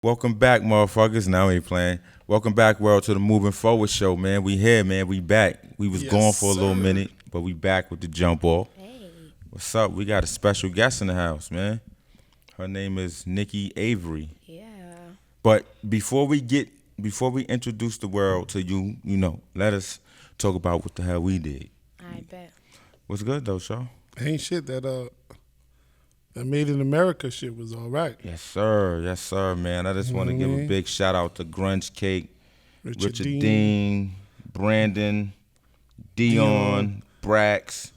Welcome back, motherfuckers. Now we ain't playing. Welcome back, world, to the Moving Forward show, man. We here, man. We back. We was gone for a little minute, but we back with the jump off. Hey. What's up? We got a special guest in the house, man. Her name is Niki Avery. Yeah. But before we introduce the world to you, let us talk about what the hell we did. I bet. What's good though, Shaw? Ain't shit that Made in America shit was all right. Yes, sir, man. I just want to give a big shout out to Grunge Cake, Richard Dean, Brandon, Dion, Brax,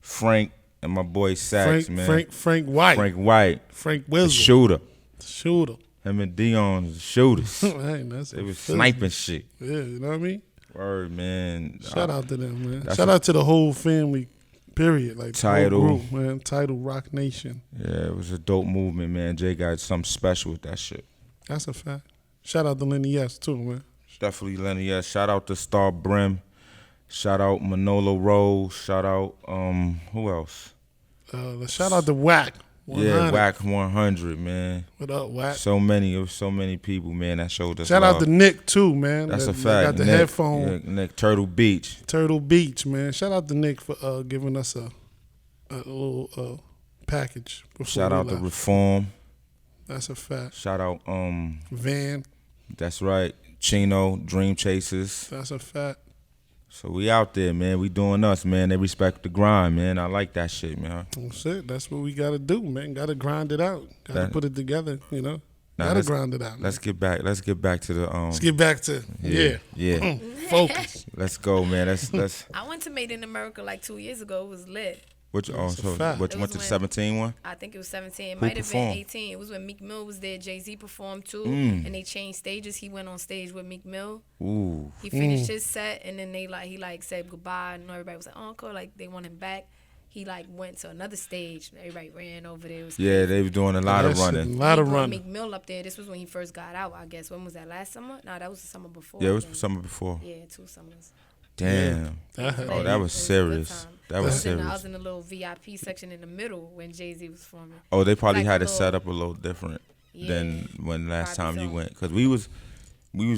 Frank, and my boy Sax, man. Frank White. Frank Wizzle. The shooter. Him and Dion is the shooters. Man, they was sniping shit. Yeah, you know what I mean? Word, man. Shout out to them, man. Shout out to the whole family, period. Like Title. The whole group, man. Title, Rock Nation. Yeah, it was a dope movement, man. Jay got something special with that shit. That's a fact. Shout out to Lenny S, too, man. Definitely Lenny, yeah. Shout out to Star Brim. Shout out Manolo Rose. Shout out, who else? Shout out to Wack 100. Yeah, Wack 100, man. What up, Wack? It was so many people, man, that showed us Shout love. out to Nick, too, man. That's a fact. Got the Nick, headphone. Yeah, Nick, Turtle Beach, man. Shout out to Nick for giving us a little package. Shout out to Reform. That's a fact. Shout out, Van. That's right. Chino, Dream Chasers. That's a fact. So we out there, man. We doing us, man. They respect the grind, man. I like that shit, man. That's it. That's what we got to do, man. Got to grind it out. Got to put it together, Got to grind it out, man. Let's get back to the Let's get back to yeah. Focus. Let's go, man. Let's. I went to Made in America like 2 years ago. It was lit. Which went to 17 one? I think it was 17. It Who might have been performed? 18. It was when Meek Mill was there. Jay-Z performed too. Mm. And they changed stages. He went on stage with Meek Mill. Ooh. He finished his set and then he said goodbye and everybody was like, encore, like they want him back. He went to another stage. Everybody ran over there. It was Yeah, they were doing a lot of running. A lot of brought running. Meek Mill up there. This was when he first got out, I guess. When was that? Last summer? No, that was the summer before. Yeah, it was then. summer before. Yeah, 2 summers. Damn. Oh, that was serious. That was I was serious. in the little VIP section in the middle when Jay-Z was performing. Oh, they probably Like had a it set up a little different Yeah. than when last Probably time you so. went, cause we was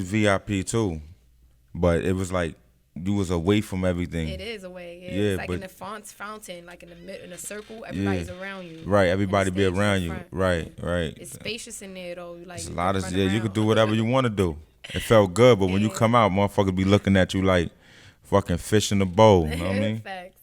VIP too, but it was like you was away from everything. It is a way. Yeah, Yeah, it's like but- in the fountain, like in a circle. Everybody's around you. Right, everybody And be the stage around in you. front. Right. It's spacious in there though. Like It's a you lot can of run you could around. do whatever you want to do. It felt good, but when you come out, motherfuckers be looking at you like fucking fish in the bowl. You know what I mean? Facts.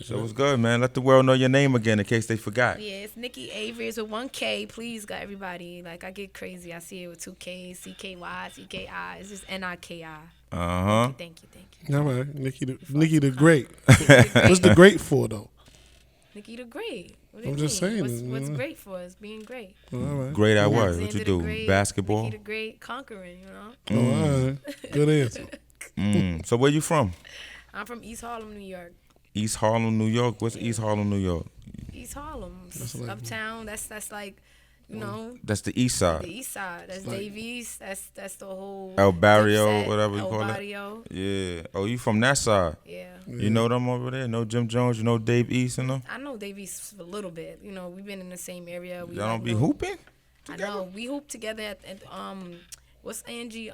So it's good, man. Let the world know your name again in case they forgot. Yeah, it's Niki Avery. It's with 1K. Please, got everybody. Like I get crazy. I see it with 2Ks, CKY, CKI. It's just NIKI. Thank you. All right, Nikki the Great. What's the great for though? Nikki the Great. What do I'm you just mean? saying, What's great for us? Being great. All right. Great at what? What Alexander you the do? Great, Basketball? Nikki the Great, conquering. All right. Good answer. So where you from? I'm from East Harlem, New York. East Harlem, New York. What's East Harlem, New York? East Harlem, like- uptown. That's like, That's the east side. the East Side. That's Davies. That's the whole El Barrio, Dipset, whatever you El call Barrio. it. Yeah. Oh, you from that side? Yeah. You know them over there? Know Jim Jones? You know Dave East and them? I know Davies a little bit. We've been in the same area. Y'all don't be hooping? I know. We hoop together at what's Angie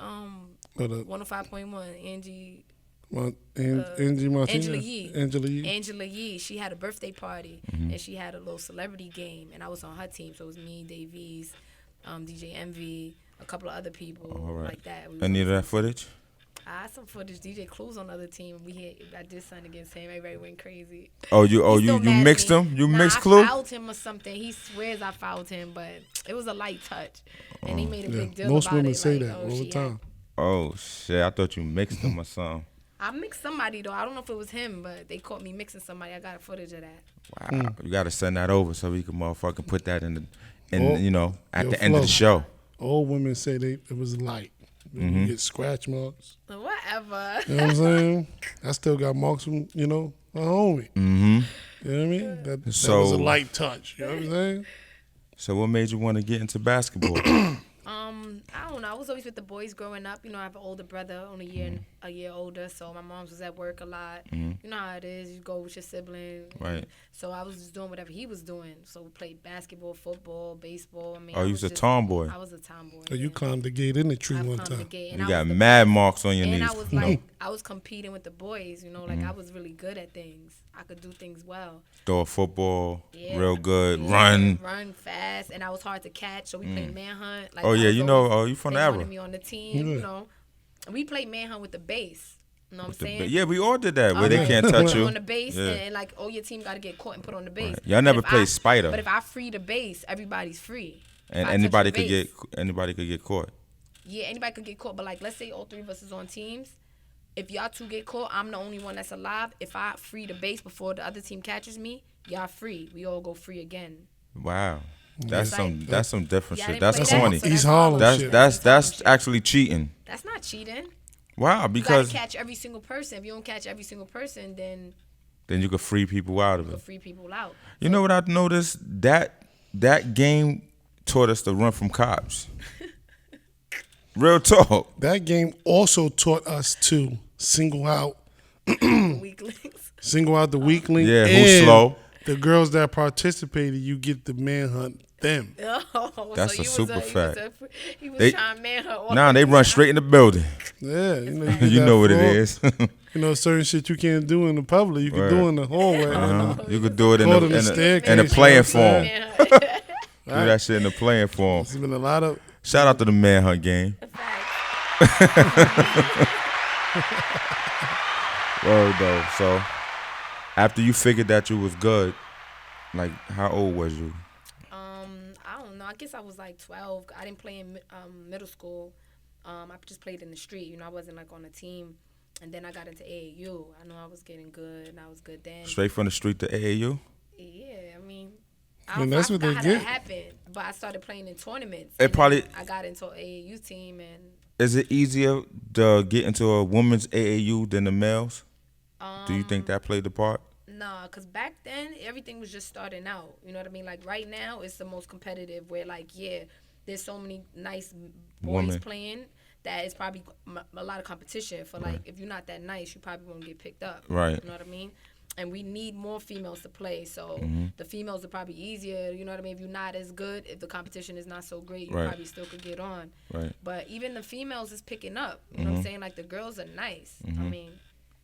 105.1 Angie. Angie Martinez. Angela Yee. Yee. Angela Yee, she had a birthday party and she had a little celebrity game and I was on her team, so it was me, Davies, DJ Envy, a couple of other people like that. We was Any on of that footage? I had some footage. DJ Clues on the other team. I did something against him. Everybody went crazy. You mixed him? You mixed Clue? I fouled him or something. He swears I fouled him, but it was a light touch, and he made a big deal Most about women it. say like, that oh, all the she time. Oh shit! I thought you mixed him or something. I mixed somebody though. I don't know if it was him, but they caught me mixing somebody. I got footage of that. Wow, you gotta send that over so we can motherfucking put that at Yo, the end of the Flo. show. All women say it was light. You get scratch marks. Whatever. You know what I'm saying? I still got marks from, my homie. Mm-hmm. You know what I mean? That was So- a light touch. You know what I'm saying? So what made you want to get into basketball? I don't know. I was always with the boys growing up. You know, I have an older brother, only a year older. So my mom was at work a lot. You know how it is. You go with your sibling. Right. So I was just doing whatever he was doing. So we played basketball, football, baseball. I mean, Oh, you was a tomboy. I was a tomboy. So you climbed the gate in the tree one climbed the time. gate, and You I got was the mad best. marks on your And knees. I was like, I was competing with the boys. You know, like I was really good at things. I could do things well. Throw a football, Yeah. real good, Yeah, run. run fast, and I was hard to catch. So we played manhunt. Like, Oh, I yeah, was you know, always- you from they the wanted era. me on the team. You know, we played manhunt with the base. You know what I'm saying? Yeah, we all did that, where they Okay. can't touch Put you. on the base, Yeah. and like, oh, your team got to get caught and put on the base. Right. Y'all never But if played I- Spider. But if I free the base, everybody's free. If And I touch anybody the base- could get caught. Yeah, anybody could get caught. But like, let's say all three of us is on teams. If y'all two get caught, I'm the only one that's alive. If I free the base before the other team catches me, y'all free. We all go free again. Wow. That's Like- some different Yeah, I shit. didn't That's play that, corny. so East that's Harlem all. shit. That's actually cheating. That's not cheating. Wow, You because gotta catch every single person. If you don't catch every single person, then then you could free people out of you it. can free people out. You know what I've noticed? That game taught us to run from cops. Real talk. That game also taught us to single out Weaklings. the weakling. Yeah, who's and slow. The girls that participated, you get the manhunt them. Oh, That's so a super fact. He was They- trying to manhunt. all Nah, of they them. run straight in the building. Yeah, you know, You know what it is. You know, certain shit you can't do in the public, you can Right. do in the hallway. You could do it in Caught the, on the in the, staircase, in the you know playing what I'm form. saying? Manhunt. Do that shit in the playing form. There's been a lot of Shout out to the manhunt game. Word though. So after you figured that you was good, like how old was you? I don't know. I guess I was like 12. I didn't play in middle school. I just played in the street. You know, I wasn't like on a team. And then I got into AAU. I know I was getting good, and I was good then. Straight from the street to AAU? Yeah, I mean, And that's what they how get. that happened. But I started playing in tournaments. It and probably- then I got into an AAU team, and Is it easier to get into a women's AAU than the males? Do you think that played the part? nah, because back then everything was just starting out. You know what I mean? Like right now, it's the most competitive. Where like, yeah, there's so many nice boys Women. playing that it's probably a lot of competition for like if you're not that nice, you probably won't get picked up. Right. You know what I mean? And we need more females to play. So Mm-hmm. the females are probably easier. You know what I mean? If you're not as good, if the competition is not so great, you Right. probably still could get on. Right. But even the females is picking up. You know what I'm saying? Like the girls are nice. I mean,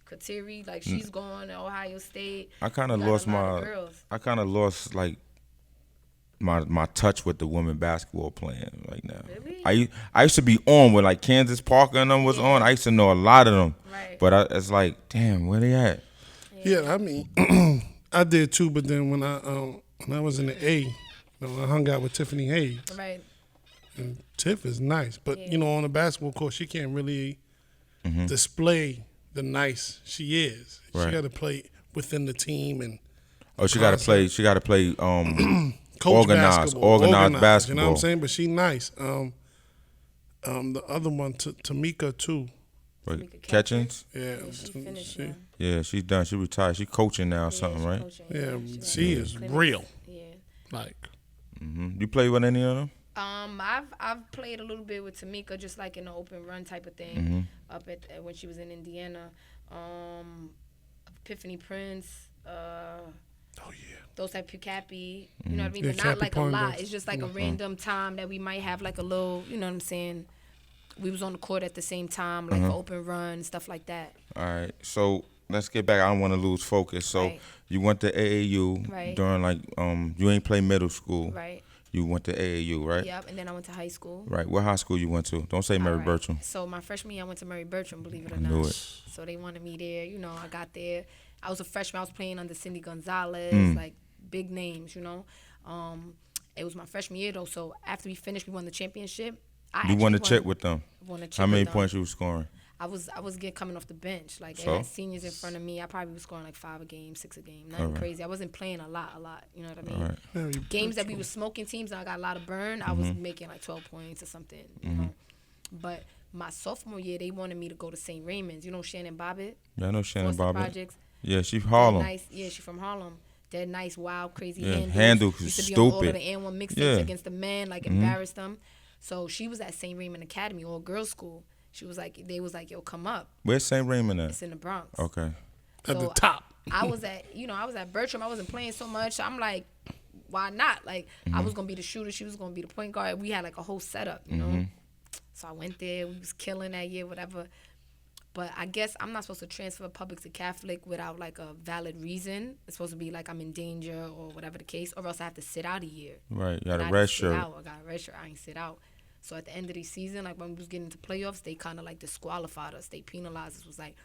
Kateri, like she's going to Ohio State. I kind of You got a lost lot of girls. I kind of lost like my touch with the women basketball playing right now. Really? I used to be on when like Kansas Parker and them was on. I used to know a lot of them. Right. But it's like, damn, where they at? Yeah, I mean, I did too. But then when I was in the A, you know, I hung out with Tiffany Hayes, Right. and Tiff is nice. But Yeah. you know, on the basketball court, she can't really display the nice she is. Right. She got to play within the team and Oh, she got to play. She got to play. coach Organized basketball. organized You know what basketball. I'm saying? But she nice. The other one, Tamika too. Like, Catchings. Yeah, She finished. she, Yeah, she's done. She retired. She coaching now or something, right? yeah, she is real. Yeah. Like, You play with any of them? I've played a little bit with Tamika, just like in the open run type of thing, up at when she was in Indiana. Epiphany Prince. oh yeah. Those type of Cappy, you know what I mean? Yeah, But not Cappy like a point lot. guards. It's just like a random time that we might have like a little, you know what I'm saying? We was on the court at the same time, like an open run, stuff like that. All right. So let's get back. I don't want to lose focus. So Right. you went to AAU Right. during like you ain't play middle school. Right. You went to AAU, right? Yep. And then I went to high school. Right. What high school you went to? Don't say Mary All right. Bertram. So my freshman year, I went to Mary Bertram, believe it or I not. knew it. So they wanted me there. You know, I got there. I was a freshman. I was playing under Cindy Gonzalez, like big names, you know. It was my freshman year, though. So after we finished, we won the championship. You won the chip with them. Won a chip How many with them. points you was scoring? I was coming off the bench. Like they So? had seniors in front of me. I probably was scoring like 5 a game, 6 a game. Nothing Alright. crazy. I wasn't playing a lot. You know what I mean? All right. Very Games that we was smoking teams and I got a lot of burn, I was making like 12 points or something, you know. But my sophomore year, they wanted me to go to St. Raymond's. You know Shannon Bobbitt? Yeah, I know Shannon Foster Bobbitt. Projects. Yeah, she They're Harlem. Nice. Yeah, she from Harlem. They're nice, wild, crazy Yeah, handles. handles Used is to be on all of stupid. the N1 mixtapes Yeah. against the men, like embarrass them. So she was at St. Raymond Academy, all girls school. They was like, yo, come up. Where's St. Raymond at? It's in the Bronx. Okay. At the top. I was at Bertram. I wasn't playing so much. I'm like, why not? Like, I was gonna be the shooter. She was gonna be the point guard. We had like a whole setup, you know. So I went there. We was killing that year, whatever. But I guess I'm not supposed to transfer public to Catholic without like a valid reason. It's supposed to be like I'm in danger or whatever the case, or else I have to sit out a year. Right. You got a I red sit shirt. out. I got a red shirt. I ain't sit out. So at the end of the season, like when we was getting into playoffs, they kind of like disqualified us. They penalized us. Was like,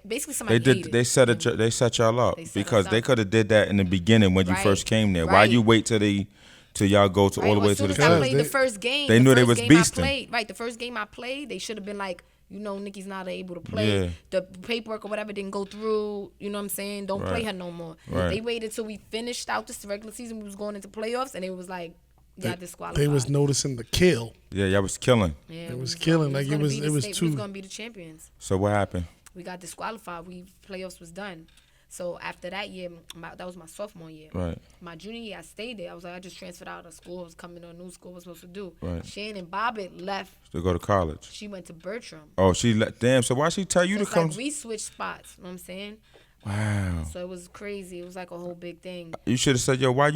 basically somebody hated. They set y'all up because they could have did that in the beginning when you first came there. Why you wait till y'all go to all the way to the club? I played the first game. They knew they was beasting. Right, the first game I played, they should have been like, you know, Niki's not able to play. Yeah. The paperwork or whatever didn't go through. You know what I'm saying? Don't play her no more. Right. They waited till we finished out this regular season. We was going into playoffs, and it was like, disqualified. They was noticing the kill. Yeah, y'all was killing. Yeah, it was killing. Like it was too. We was gonna be the champions. So what happened? We got disqualified. Playoffs was done. So after that year, that was my sophomore year. Right. My junior year, I stayed there. I was like, I just transferred out of school. I was coming to a new school. I was supposed to do. Right. Shannon Bobbitt left. To go to college. She went to Bertram. Oh, she let. Damn. So why she tell you So to come? like we switched spots. You know what I'm saying? Wow. So it was crazy. It was like a whole big thing. You should have said, yo, why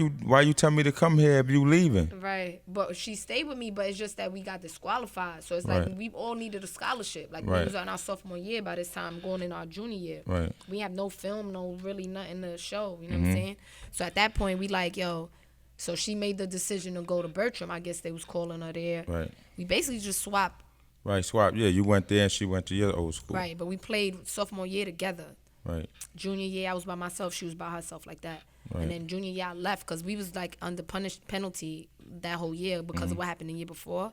you tell me to come here if you leaving? Right. But she stayed with me, but it's just that we got disqualified. So it's like we all needed a scholarship. Like we was on our sophomore year by this time, going in our junior year. Right. We have no film, no really nothing to show. You know what I'm saying? So at that point, we like, yo, so she made the decision to go to Bertram. I guess they was calling her there. Right. We basically just swapped. Right, swap. Yeah, you went there and she went to your old school. Right, but we played sophomore year together. Right. Junior year, I was by myself. She was by herself, like that. Right. And then junior year, I left because we was like under penalty that whole year because of what happened the year before.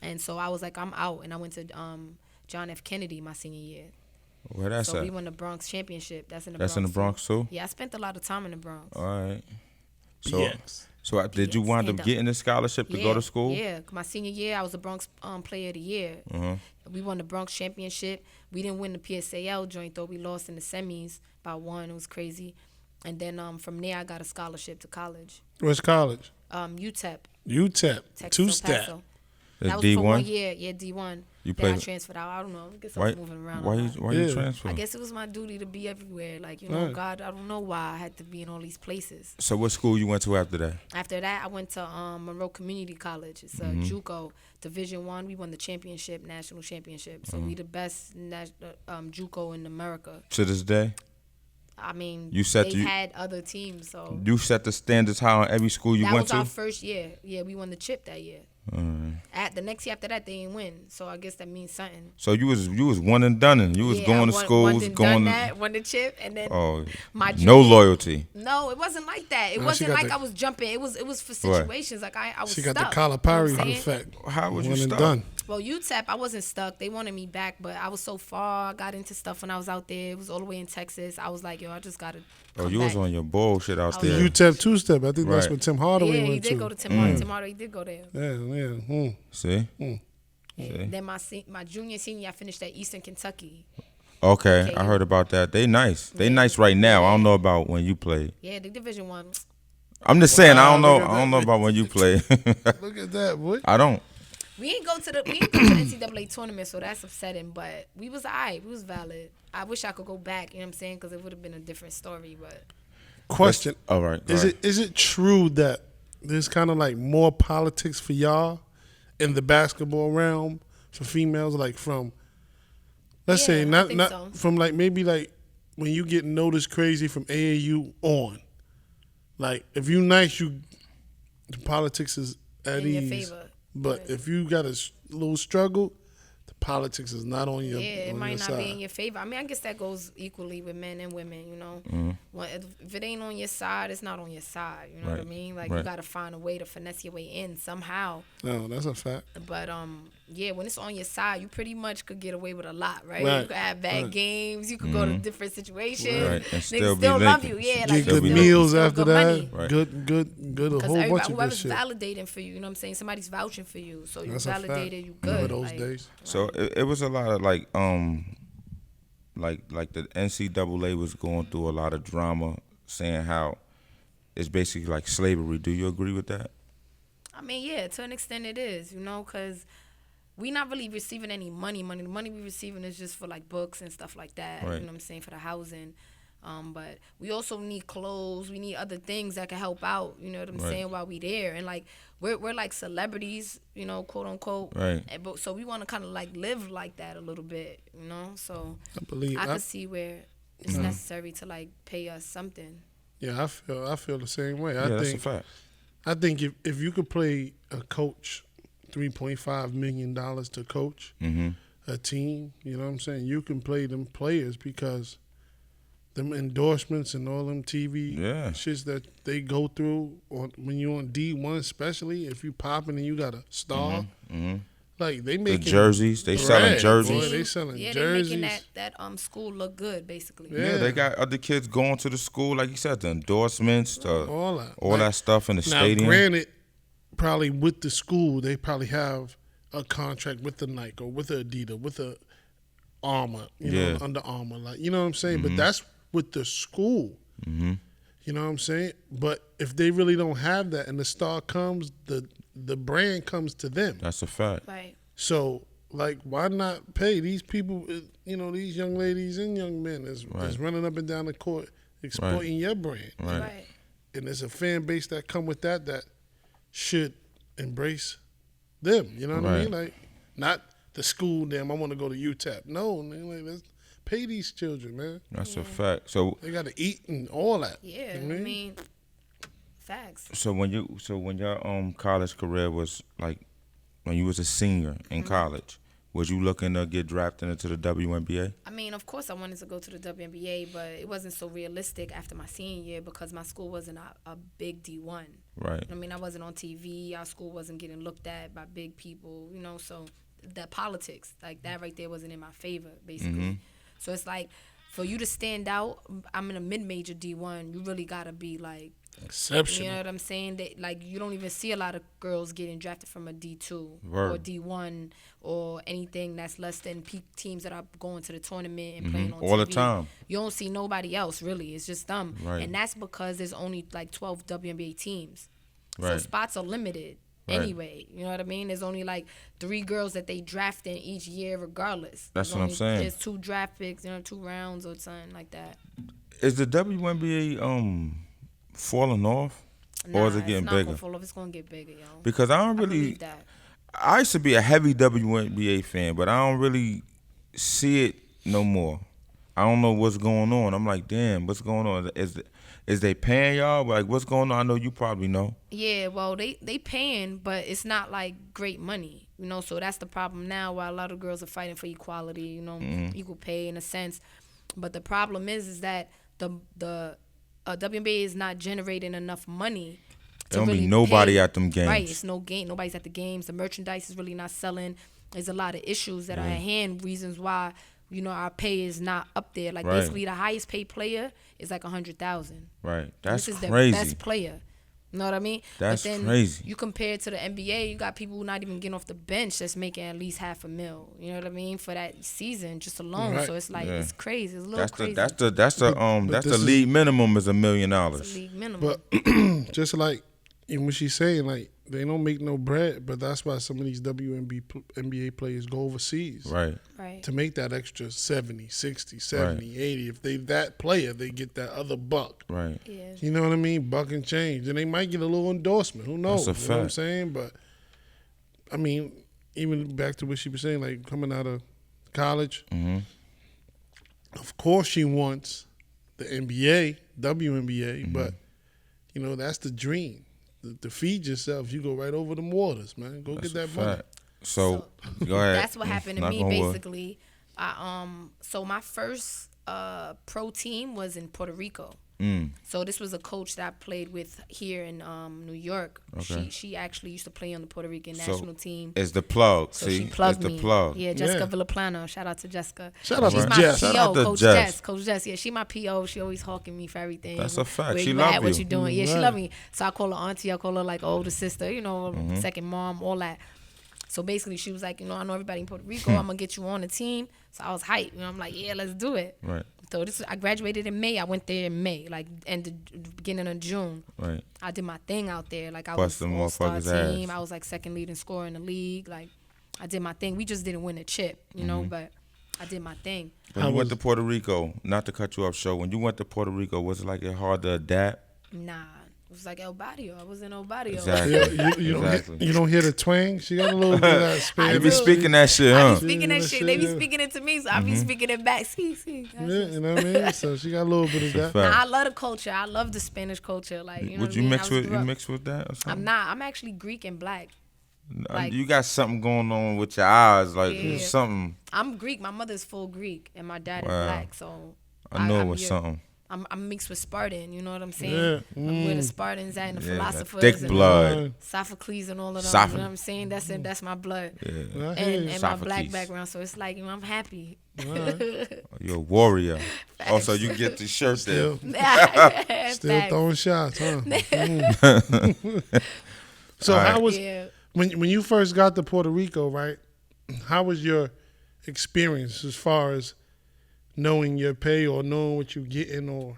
And so I was like, I'm out, and I went to John F. Kennedy my senior year. Where that's so at? we won the Bronx championship. That's in the That's Bronx. in the Bronx too? Yeah, I spent a lot of time in the Bronx. All right. So, BX. so did you wind up getting a scholarship to go to school? Yeah, my senior year, I was a Bronx Player of the Year. We won the Bronx championship. We didn't win the PSAL joint, though. We lost in the semis by 1. It was crazy. And then from there, I got a scholarship to college. Which college? UTEP. UTEP. Texas Two-step. El Paso. That's That was D1? for 1 year. Yeah, D1. You Then I played- transferred out. I don't know. I guess I was moving around. Why a lot. you Yeah. transfer? I guess it was my duty to be everywhere. Like, you know, Right. God, I don't know why I had to be in all these places. So what school you went to after that? After that, I went to Monroe Community College. It's a JUCO, Division 1. We won the championship, national championship. So we the best JUCO in America. To this day? I mean, You had other teams. So You set the standards high on every school you that went was to? our first year. Yeah, we won the chip that year. At the next year after that, they didn't win. So I guess that means something. So you was one and done. And you was going to schools, going won the chip, and then my no loyalty. No, it wasn't like that. It No, wasn't she got like the- I was jumping. It was for situations. Like I was She stuck. got the Calipari You know what I'm saying? effect. How was you One and stuck? done. Well, UTEP, I wasn't stuck. They wanted me back, but I was so far. I got into stuff when I was out there. It was all the way in Texas. I was like, yo, I just gotta. Oh, you was on your bullshit out there. UTEP two-step. I think that's Right. what Tim Hardaway Yeah, he went did to. go to Tim Hardaway. Tim Hardaway did go there. Yeah. See? And then my junior, senior, I finished at Eastern Kentucky. Okay, I heard about that. They nice. They nice right now. I don't know about when you played. Yeah, the Division 1. I'm just saying. I don't know. look at I don't that. know about when you played. Look at that, boy. I don't. We ain't go to the NCAA tournament, so that's upsetting. But we was alright. We was valid. I wish I could go back. You know what I'm saying? Because it would have been a different story. But Question. All right. Is it true that there's kind of like more politics for y'all in the basketball realm for females, like from let's say I not think so. from like maybe like when you get noticed crazy from AAU on, like if you nice, the politics is at In your ease. favor. But Right. if you got a little struggle, the politics is not on your yeah, it on might your not side. be in your favor. I mean, I guess that goes equally with men and women. You know, Well, if it ain't on your side, it's not on your side. You know what I Right. mean? Like Right. you gotta find a way to finesse your way in somehow. No, that's a fact. But yeah, when it's on your side, you pretty much could get away with a lot, right? Right. You could have bad games. You could go to different situations. Right, and Niggas still still, be love linking. you. Yeah, Get like good be meals still after good that. money. Right. Good, a Because whole bunch of good whoever's shit. validating for you, you know what I'm saying? Somebody's vouching for you, so you That's a fact. validated, you Remember good. those like, days? So it was a lot of like the NCAA was going through a lot of drama, saying how it's basically like slavery. Do you agree with that? I mean, yeah, to an extent it is, you know, because we not really receiving any money. The money we receiving is just for like books and stuff like that. Right. You know what I'm saying, for the housing. But we also need clothes. We need other things that can help out. You know what I'm Right. saying, while we there. And like we're like celebrities, you know, quote unquote. Right. But so we want to kind of like live like that a little bit, you know. So I could see where it's necessary to like pay us something. Yeah, I feel the same way. Yeah, that's a fact. I think if you could play a coach $3.5 million to coach a team, you know what I'm saying? You can play them players because them endorsements and all them TV shits that they go through when you're on D1, especially if you popping and you got a star. Like they making the jerseys, they selling jerseys. Boy, they selling Yeah, jerseys. they making that school look good, basically. Yeah, they got other kids going to the school, like you said, the endorsements, all that stuff in the now, stadium. Granted, probably with the school, they probably have a contract with the Nike or with the Adidas, with the Armour, you know, Under Armour, like you know what I'm saying. But that's with the school. You know what I'm saying? But if they really don't have that, and the star comes, the brand comes to them. That's a fact. Right. So, like, why not pay these people? You know, these young ladies and young men is running up and down the court exploiting your brand. Right. And there's a fan base that come with that should embrace them. You know what I mean? Like, not the school. Damn, I want to go to UTEP. No, man, like, let's pay these children, man. That's a fact. So they got to eat and all that. Yeah, you know what I mean, facts. So when your college career was like, when you was a senior in college, was you looking to get drafted into the WNBA? I mean, of course I wanted to go to the WNBA, but it wasn't so realistic after my senior year because my school wasn't a big D1. Right. I mean, I wasn't on TV. Our school wasn't getting looked at by big people, you know, so the politics, like that right there wasn't in my favor, basically. So it's like, for you to stand out, I'm in a mid-major D1, you really got to be like, exceptional. You know what I'm saying? That, like, you don't even see a lot of girls getting drafted from a D2 Word. or D1 or anything that's less than peak teams that are going to the tournament and playing on All TV. the time. You don't see nobody else, really. It's just them. Right. And that's because there's only, like, 12 WNBA teams. So Right. spots are limited anyway. You know what I mean? There's only, like, 3 girls that they draft in each year regardless. That's what I'm saying. There's 2 draft picks, 2 rounds or something like that. Is the WNBA falling off, or is it getting it's not bigger? Gonna fall off. It's gonna get bigger, yo. Because I don't I really. believe that. I used to be a heavy WNBA fan, but I don't really see it no more. I don't know what's going on. I'm like, damn, what's going on? Is they paying y'all? Like, what's going on? I know you probably know. Yeah, well, they paying, but it's not like great money, So that's the problem now. While a lot of girls are fighting for equality, equal pay in a sense. But the problem is that the WNBA is not generating enough money. There don't be nobody at them games. Right, it's no game. Nobody's at the games. The merchandise is really not selling. There's a lot of issues that are at hand. Reasons why our pay is not up there. Like basically, the highest paid player is like $100,000. Right, that's this is crazy. The best player. You know what I mean? That's but then crazy. You compare it to the NBA, you got people who not even getting off the bench that's making at least $500,000. You know what I mean? For that season just alone. Right. So it's like it's crazy. It's a little crazy. That's the league minimum is $1 million. That's the league minimum. But just like what she's saying, like they don't make no bread, but that's why some of these WNBA players go overseas. Right. To make that extra 70, 60, 70, 80. If they that player, they get that other buck. Right. Yeah. You know what I mean? Buck and change. And they might get a little endorsement. Who knows? That's a fact. You know what I'm saying? But, I mean, even back to what she was saying, like coming out of college, of course she wants the NBA, WNBA, but, that's the dream. To feed yourself, you go right over them waters, man. Go get that money. So go ahead. That's what happened to me basically. So my first pro team was in Puerto Rico. So this was a coach that I played with here in New York. Okay. She actually used to play on the Puerto Rican national team. It's the plug. So see, she plugged it's me. the plug. Yeah, Jessica Villaplano. Shout out to Jessica. Shout out She's to my Jess. PO, Shout out to Coach Jess. Jess. Coach Jess. Yeah, she my PO. She always hawking me for everything. That's a fact. Where She you love at, what you. you doing? Yeah, she Right. love me. So I call her auntie. I call her like older sister. Second mom, all that. So basically, she was like, I know everybody in Puerto Rico. I'm gonna get you on the team. So I was hyped. I'm like, yeah, let's do it. Right. So I graduated in May. I went there in May, like beginning of June. Right. I did my thing out there. Like I Bust was them all-star motherfuckers' team. ass. I was like second leading scorer in the league. Like I did my thing. We just didn't win a chip, but I did my thing. When you went to Puerto Rico, not to cut you off, show. When you went to Puerto Rico, was it like it hard to adapt? Nah. It was like El Barrio. I was in El Barrio. Exactly. You don't hear the twang? She got a little bit of that They Spanish. be speaking that shit, I huh? be speaking that shit. They be speaking it to me, so I be speaking it back. See. Yeah, you know what I mean? So she got a little bit of that. Nah, I love the culture. I love the Spanish culture. Like, you know Would what you I mean? mix with that or something? I'm not. I'm actually Greek and black. Like, you got something going on with your eyes, like Yeah. something. I'm Greek. My mother's full Greek, and my dad is Wow. black. So I know it I'm was here. something. I'm mixed with Spartan. You know what I'm saying? Yeah. I'm where the Spartans at and the Yeah, philosophers thick and blood. Sophocles and all of them. Soph- You know what I'm saying? That's my blood. Yeah. And my Sophocles. black background. So it's like, I'm happy. You're a warrior. Also, you get the shirt there. Still Facts. throwing shots, huh? So All right. how was Yeah. when you first got to Puerto Rico, right? How was your experience as far as knowing your pay or knowing what you're getting, or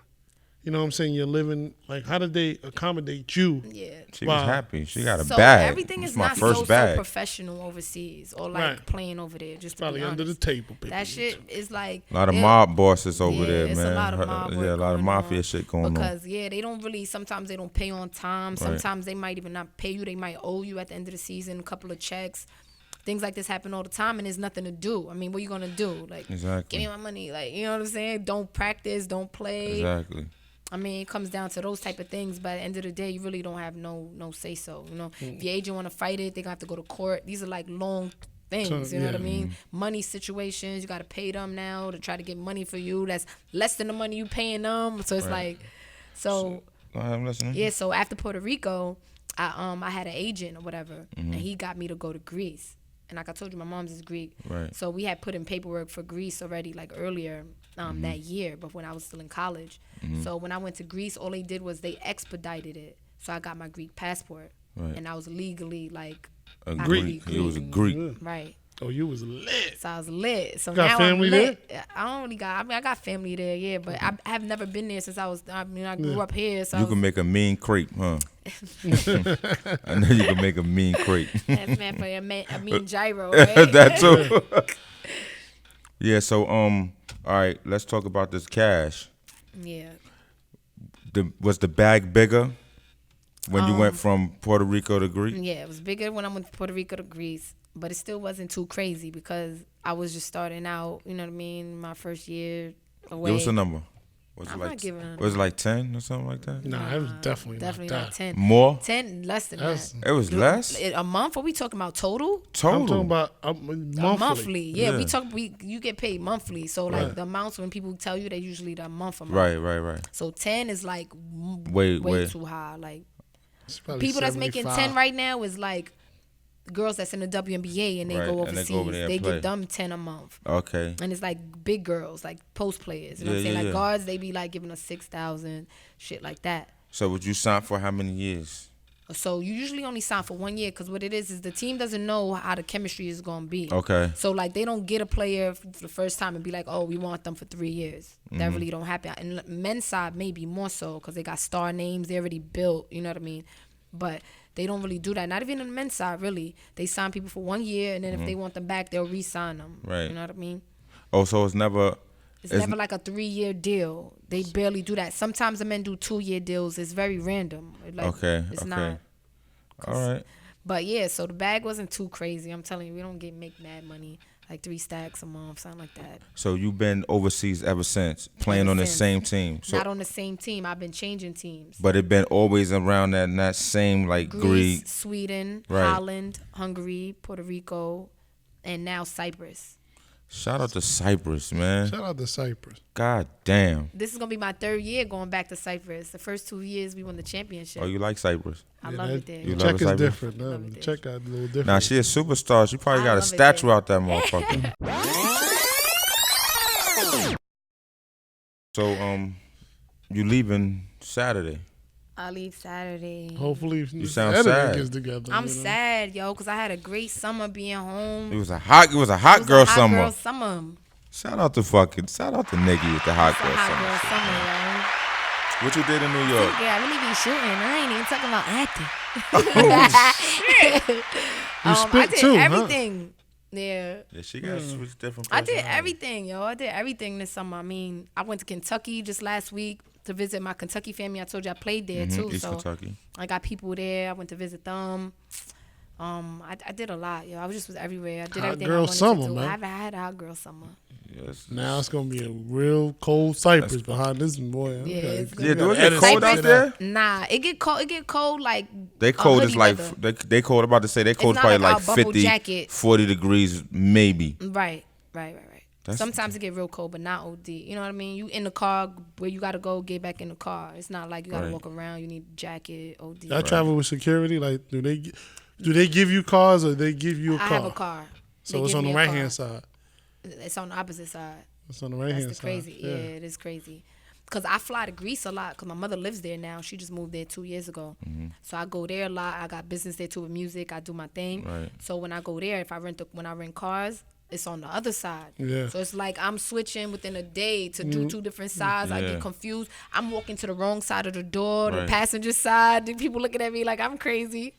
you know what I'm saying, you're living, like how did they accommodate you? Yeah. She Wow. was happy. She got a So bag. everything is It's my not first so bag. professional overseas or like Right. playing over there. Just to Probably be under the honest. table, baby. That shit is like A lot of it- mob bosses over Yeah, there, it's man. a lot of mob work yeah, a lot of going mafia on. shit going on. Because they don't really. Sometimes they don't pay on time. Right. Sometimes they might even not pay you. They might owe you at the end of the season a couple of checks. Things like this happen all the time, and there's nothing to do. I mean, what are you gonna do? Like, Exactly. give me my money. Like, you know what I'm saying? Don't practice. Don't play. Exactly. I mean, it comes down to those type of things. But at the end of the day, you really don't have no say so. You know, if your agent want to fight it, they gonna have to go to court. These are like long things. So, You know yeah. what I mean? Money situations. You got to pay them now to try to get money for you. That's less than the money you paying them. So it's Right. like, so Go ahead, I'm listening. yeah. So after Puerto Rico, I had an agent or whatever, and he got me to go to Greece. And like I told you, my mom's is Greek. Right. So we had put in paperwork for Greece already, like earlier that year, but when I was still in college. So when I went to Greece, all they did was they expedited it. So I got my Greek passport. Right. And I was legally like A I could Greek. be He was a Greek. Right. Oh, you was lit. So I was lit. So Got now family I'm lit. I don't really got. I mean, I got family there, yeah, but I have never been there since I was. I mean, I grew up here, so You can make a mean crepe, huh? I know you can make a mean crepe. that's meant for a mean gyro, right? That too. Yeah. So all right. Let's talk about this cash. Yeah. Was the bag bigger when you went from Puerto Rico to Greece? Yeah, it was bigger when I went to Puerto Rico to Greece, but it still wasn't too crazy because I was just starting out. You know what I mean? My first year away. Give us a number. Was I'm it not giving a was it like 10 or something like that? Nah, it was definitely not that. 10. More? 10 less than That's- that. It was less? A month? What we talking about? Total? Total. I'm talking about monthly. Monthly. Yeah, Yeah. you get paid monthly. So like Right. the amounts when people tell you, they usually the month amount. Right. So 10 is like Wait. way too high. Like It's probably people that's making 10 75. right now is like girls that's in the WNBA and they Right, go and they overseas. go over there and They play. get them 10 a month. Okay. And it's like big girls, like post players. You know what I'm Yeah, saying? yeah, Like yeah. guards, they be like giving us 6,000, shit like that. So would you sign for how many years? So you usually only sign for 1 year because what it is the team doesn't know how the chemistry is going to be. Okay. So like they don't get a player for the first time and be like, oh, we want them for 3 years. That really don't happen. And men's side maybe more so because they got star names. They already built, you know what I mean? But they don't really do that. Not even on the men's side, really. They sign people for 1 year, and then if they want them back, they'll re-sign them. Right. You know what I mean? Oh, so it's never. It's never like a 3-year deal. They barely do that. Sometimes the men do 2-year deals. It's very random. Like, Okay. It's Okay. not. All right. But yeah, so the bag wasn't too crazy. I'm telling you, we don't make mad money. Like 3 stacks a month, something like that. So you've been overseas ever since, playing Ever on the since. same team. So, Not on the same team. I've been changing teams. but it been always around that same like Greece, Greek. Sweden, Right. Holland, Hungary, Puerto Rico, and now Cyprus. Shout out to Cyprus, man. Shout out to Cyprus. God damn. This is gonna be my 3rd year going back to Cyprus. The first 2 years we won the championship. Oh, you like Cyprus? I Yeah, love that- it there. You The love check is Cyprus? different. No, Love it the there. check got a little different. Nah, she a superstar. She probably I got a love it statue there. out that motherfucker. So you leaving Saturday? I leave Saturday. Hopefully, You sound Saturday sad. gets together. I'm sad, yo, because I had a great summer being home. It was a hot girl summer. Girl summer. Shout out to Niki with the hot It's a girl hot summer. girl summer, yo. What you did in New York? Yeah, I really be shooting. I ain't even talking about acting. You I spit did too, everything. Yeah. Yeah, she got switch different. I did personalities. everything, yo. I did everything this summer. I mean, I went to Kentucky just last week to visit my Kentucky family. I told you I played there too. East so Kentucky. I got people there. I went to visit them. I did a lot, yo. I was everywhere. I did Hot everything girl I wanted summer, to do. man. I haven't had a hot girl summer. Yes. Now it's gonna be a real cold Cypress behind this boy. Yeah, it's Yeah, do it Edit get cold some out shit there? Nah, it get cold. It get cold like They cold is hoodie like weather. they cold. About to say they cold not probably like like our bubble 50, jacket. 40 degrees maybe. Right. That's- Sometimes it get real cold, but not OD. You know what I mean? You in the car where you gotta go, get back in the car. It's not like you gotta Right. walk around. You need a jacket, OD. Y'all travel with security? Like, do they give you cars or they give you a car? I have a car. So They it's give on the me a right car. hand side. It's on the opposite side. It's on the right That's hand the side. crazy. Yeah, it is crazy. Cause I fly to Greece a lot. Cause my mother lives there now. She just moved there 2 years ago. So I go there a lot. I got business there too with music. I do my thing. Right. So when I go there, when I rent cars, it's on the other side. Yeah. So it's like I'm switching within a day to do two different sides. I Yeah. get confused. I'm walking to the wrong side of the door, the Right. passenger side. The people looking at me like I'm crazy.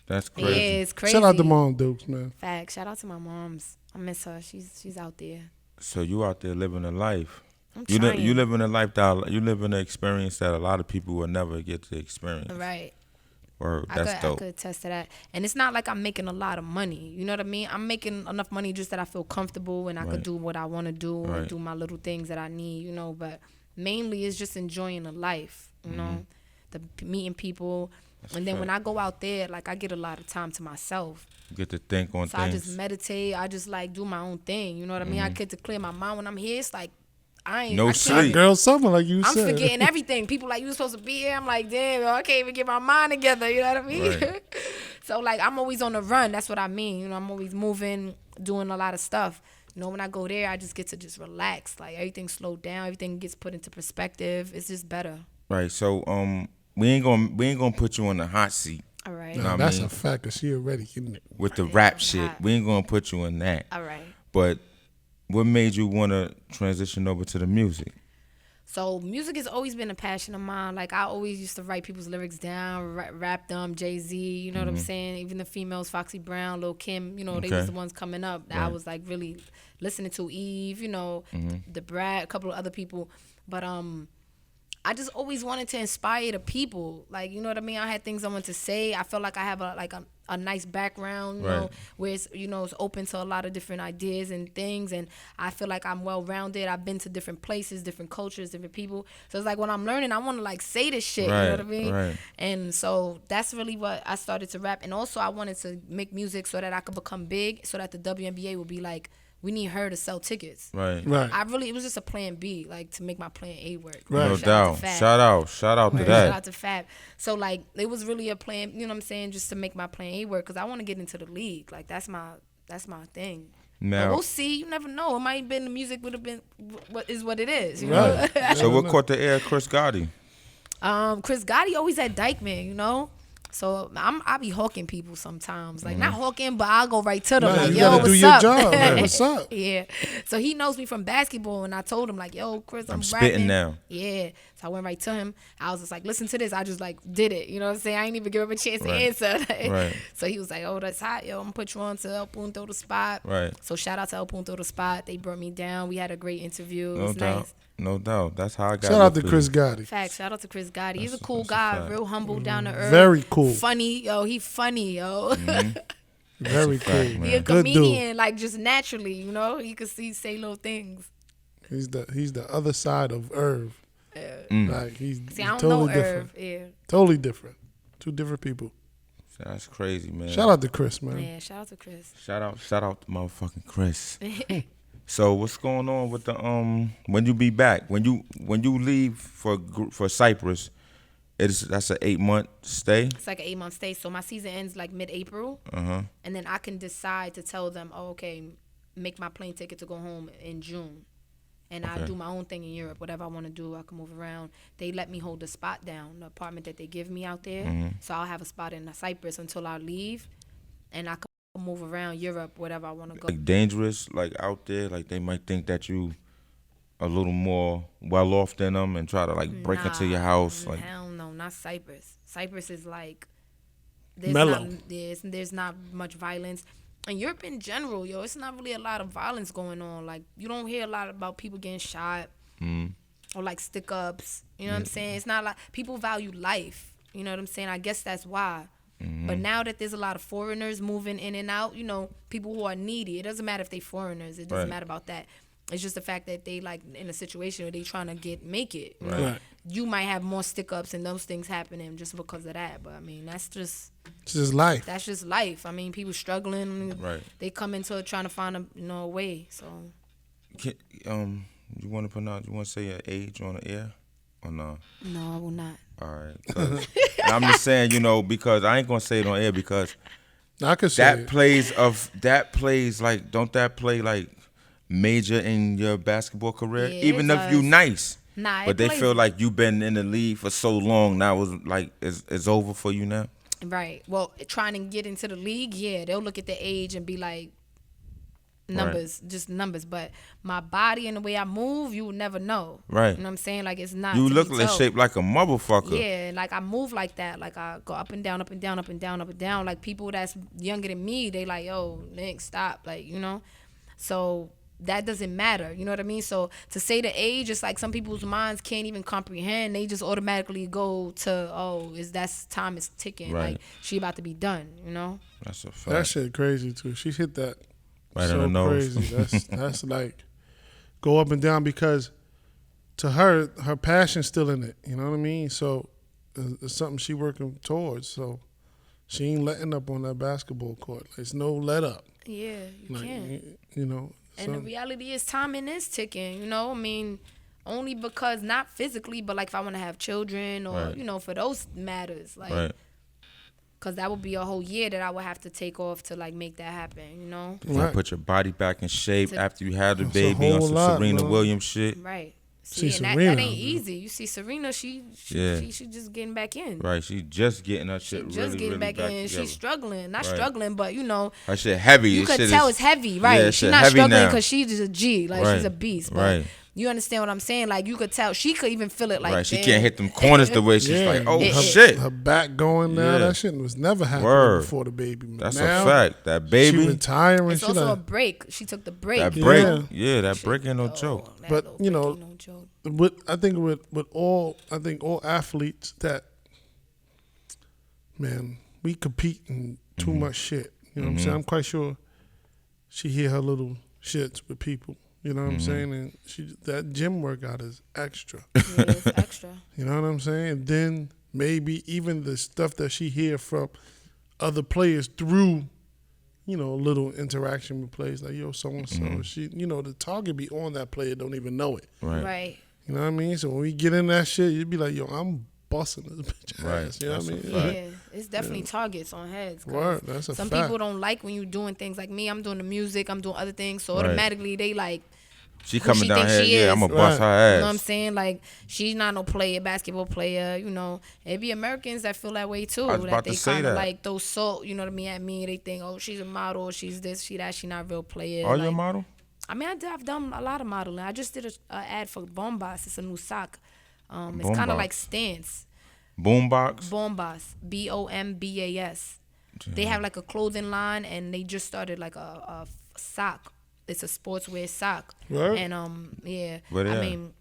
That's Yeah, crazy. it's crazy. Shout out to Mom Dukes, man. Facts. Shout out to my moms. I miss her. She's out there. So you out there living a life. I'm You trying. you live in a lifestyle. You live in an experience that a lot of people will never get to experience. Right. Word, I that's dope. could attest to that. And it's not like I'm making a lot of money. You know what I mean? I'm making enough money just that I feel comfortable and I Right. could do what I want to do Right. and do my little things that I need, you know. But mainly it's just enjoying the life, you know, the meeting people. And then when I go out there, like I get a lot of time to myself. You get to think on So I things. just meditate. I just like do my own thing. You know what I mean? I get to clear my mind when I'm here. It's like No I can't- sleep. Girl summer, like you I'm said. forgetting everything. People like, you supposed to be here. I'm like, damn, yo, I can't even get my mind together. You know what I mean? Right. So, like, I'm always on the run. That's what I mean. You know, I'm always moving, doing a lot of stuff. You know, when I go there, I just get to just relax. Like, everything slowed down. Everything gets put into perspective. It's just better. Right. So we ain't gonna put you on the hot seat All right. No. I That's mean- a fact, because she already getting it. with the Yeah, rap I'm shit. hot. We ain't gonna put you in that. All right. But what made you wanna transition over to the music? So music has always been a passion of mine. Like I always used to write people's lyrics down, rap them, Jay-Z, you know what I'm saying? Even the females, Foxy Brown, Lil' Kim, you know, they Okay. was the ones coming up that I Right. was like really listening to. Eve, you know, the Brat, a couple of other people. But I just always wanted to inspire the people. Like, you know what I mean? I had things I wanted to say. I felt like I have a nice background, you know, Right. where it's, you know, it's open to a lot of different ideas and things. And I feel like I'm well-rounded. I've been to different places, different cultures, different people. So it's like when I'm learning, I want to like say this shit, you know what I Right, mean? right. And so that's really what I started to rap. And also I wanted to make music so that I could become big, so that the WNBA would be like, we need her to sell tickets. Right. Right. It was just a plan B, like to make my plan A work. Right. No Shout out to doubt. Fab. Shout out to Shout that. out to Fab. So like it was really a plan, you know what I'm saying, just to make my plan A work, because I want to get into the league. Like that's my thing. But Now, we'll see. You never know. It might have been the music would have been what is what it is. You know? Right. so what caught the air? Chris Gotti. Chris Gotti always at Dykeman, you know. So I be hawking people sometimes, like not hawking, but I'll go right to them, Nah, like, you yo, gotta what's do your up? job. Like, what's up? Yeah. So he knows me from basketball, and I told him like, yo, Chris, I'm spitting rapping now. Yeah. So I went right to him. I was just like, listen to this. I just like did it. You know what I'm saying? I ain't even give him a chance to Right. answer. Right. So he was like, oh, that's hot, yo. I'm gonna put you on to El Punto the Spot. Right. So shout out to El Punto the Spot. They brought me down. We had a great interview. It No was doubt. nice. No doubt. That's how I got. Shout out to with Chris you. Gotti. Facts. Shout out to Chris Gotti. He's a cool that's a guy, fact. real humble, down to earth. Very cool. Funny, yo. He funny, yo. Very fact, cool. man. He a Good dude. comedian, like just naturally, you know. He could say little things. He's the other side of Irv. Like he's See, I don't totally know different. Irv. Yeah. Totally different. Two different people. That's crazy, man. Shout out to Chris, man. Yeah. Shout out to Chris. Shout out to motherfucking Chris. So what's going on with the when you be back? When you leave for Cyprus, that's an 8-month stay. It's like an 8-month stay. So my season ends like mid-April. And then I can decide to tell them, oh, okay, make my plane ticket to go home in June. And I do my own thing in Europe. Whatever I want to do, I can move around. They let me hold the spot down, the apartment that they give me out there. So I'll have a spot in Cyprus until I leave, and I can move around Europe, whatever I want to go. Like dangerous, like out there, like they might think that you a little more well off than them and try to like break into your house. Like hell no, not Cyprus. Cyprus is like mellow. There's not much violence. In Europe in general, yo, it's not really a lot of violence going on. Like, you don't hear a lot about people getting shot or, like, stick-ups. You know what I'm saying? It's not like people value life. You know what I'm saying? I guess that's why. But now that there's a lot of foreigners moving in and out, you know, people who are needy, it doesn't matter if they foreigners. It doesn't matter about that. It's just the fact that they, like, in a situation where they trying to make it. You know? You might have more stick-ups and those things happening just because of that. But, I mean, that's just... It's just life. That's just life. I mean, people struggling. They come into it trying to find a way. So, you want to say your age on the air or no? No, I will not. All right. I'm just saying, you know, because I ain't gonna say it on air because I could say that plays like, don't that play like major in your basketball career? Yeah, even if you nice. Nah, but they feel like you've been in the league for so long now. It's over for you now. Right. Well, trying to get into the league, yeah, they'll look at the age and be like, numbers, just numbers. But my body and the way I move, you will never know. Right. You know what I'm saying? Like, it's not. You look like shaped like a motherfucker. Yeah, like I move like that. Like I go up and down, up and down, up and down, up and down. Like people that's younger than me, they like, yo, Nick, stop. Like, you know? So that doesn't matter. You know what I mean? So to say the age, it's like some people's minds can't even comprehend. They just automatically go to, time is ticking. Right. Like she about to be done, you know? That's a fact. that shit crazy too. She hit that right so on the nose. Crazy. That's like go up and down because to her passion's still in it. You know what I mean? So it's something she working towards. So she ain't letting up on that basketball court. There's no let up. Yeah, you can't. You know. And the reality is timing is ticking, you know? I mean, only because, not physically, but like if I want to have children or, you know, for those matters. Like, because that would be a whole year that I would have to take off to like make that happen, you know? You put your body back in shape after you had the baby on some Serena Williams shit. Right. See, and that ain't easy. You see Serena, she just getting back in. Right, she just getting her shit just getting back in. Together. She's struggling. Not struggling, but you know. Her shit heavy. You could tell it's heavy, right? Yeah, she's not struggling because she's a G. Like, she's a beast. But you understand what I'm saying? Like, you could tell. She could even feel it like, right, she can't hit them corners the way she's like, shit. Her back going now, that shit was never happening before the baby. That's now, a fact. That baby. She retiring. It's also a break. She took the break. That break. Yeah, that break ain't no joke. But, you know, I think with all athletes that, man, we compete in too much shit. You know what I'm saying? I'm quite sure she hear her little shits with people. You know what I'm saying? And that gym workout is extra. Yeah, it's extra. You know what I'm saying? And then maybe even the stuff that she hear from other players through, you know, a little interaction with players like, yo, so-and-so. She, you know, the target be on that player, don't even know it. Right. You know what I mean? So when we get in that shit, you'd be like, yo, I'm busting this bitch ass. You know what I mean? Yeah, it's definitely targets on heads. Word, that's a some fact. people don't like when you doing things like me. I'm doing the music. I'm doing other things. So automatically they like, she coming down here, I'm going to bust her ass. You know what I'm saying? Like, she's not no basketball player, you know. It be Americans that feel that way, too. I was about they to say kind of, that. like, throw salt, you know what I mean, at me. They think, oh, she's a model, she's this, she that, she not a real player. Are you a model? I mean, I've done a lot of modeling. I just did an ad for Bombas. It's a new sock. It's kind of like Stance. Boombox? Bombas. Bombas. They have, like, a clothing line, and they just started, like, a sock. It's a sportswear sock. Right. And yeah. But I mean,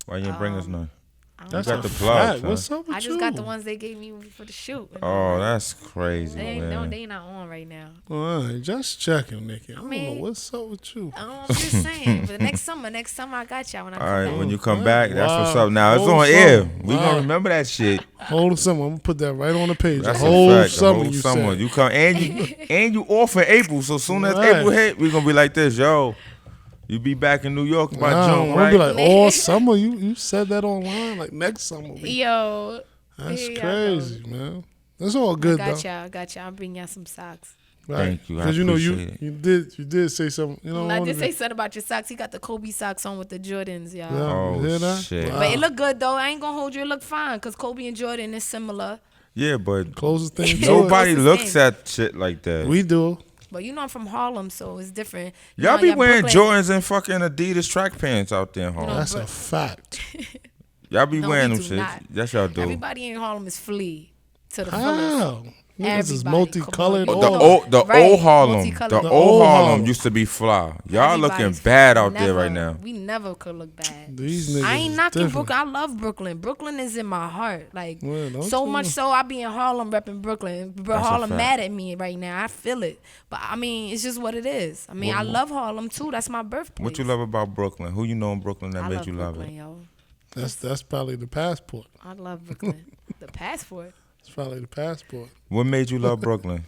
why you didn't bring us none? That's got the plug. What's up with I just got the ones they gave me for the shoot. Oh, that's crazy, they man. They not on right now. All right, just checking, Nikki. I don't know what's up with you. I'm just saying. But next summer I got y'all when I come back. All right, when you come back, that's what's up. Now, it's Whole on air. summer. We going to remember that shit. Whole summer. I'm going to put that right on the page. That's the whole a fact. summer, The whole you summer. said. You come, and you off in April. So soon as Right. April hit, we going to be like this, yo. You be back in New York by June, I'm right? going to be like, all summer? You said that online? Like, next summer. Yo. That's crazy, man. That's all good, I though. got y'all. I'll bring y'all some socks. Right. Thank you. I Because you know appreciate it. you did say something. You know, I did say something about your socks. He got the Kobe socks on with the Jordans, y'all. Yeah, Oh, you hear that? shit. Wow. But it look good though. I ain't gonna hold you. It look fine because Kobe and Jordan is similar. Yeah, but Closest thing to nobody Closest looks thing. at shit like that. it. We do. But you know I'm from Harlem, so it's different. Y'all know, be wearing Brooklyn- Jordans and fucking Adidas track pants out there in Harlem. That's but- a fact. Y'all be No, wearing we them do shit. not. Yes, y'all do. Everybody in Harlem is flea to the fullest. How? Niggas is Everybody, multicolored. come on, The you all- know. old Right, Harlem, multicolored. the The old old Harlem Harlem. used to be fly. Y'all looking Everybody's bad out never, there right now. We never could look bad. These niggas I ain't is knocking different. Brooklyn. I love Brooklyn. Brooklyn is in my heart. Like Well, don't so you? much so I be in Harlem repping Brooklyn. But That's a Harlem fact. mad at me right now. I feel it. But I mean, it's just what it is. I mean, I love Harlem too. That's my birthplace. What you love about Brooklyn? Who you know in Brooklyn that I made love you Brooklyn, love it? yo. That's probably the passport. I love Brooklyn. The passport. It's probably the passport. What made you love Brooklyn?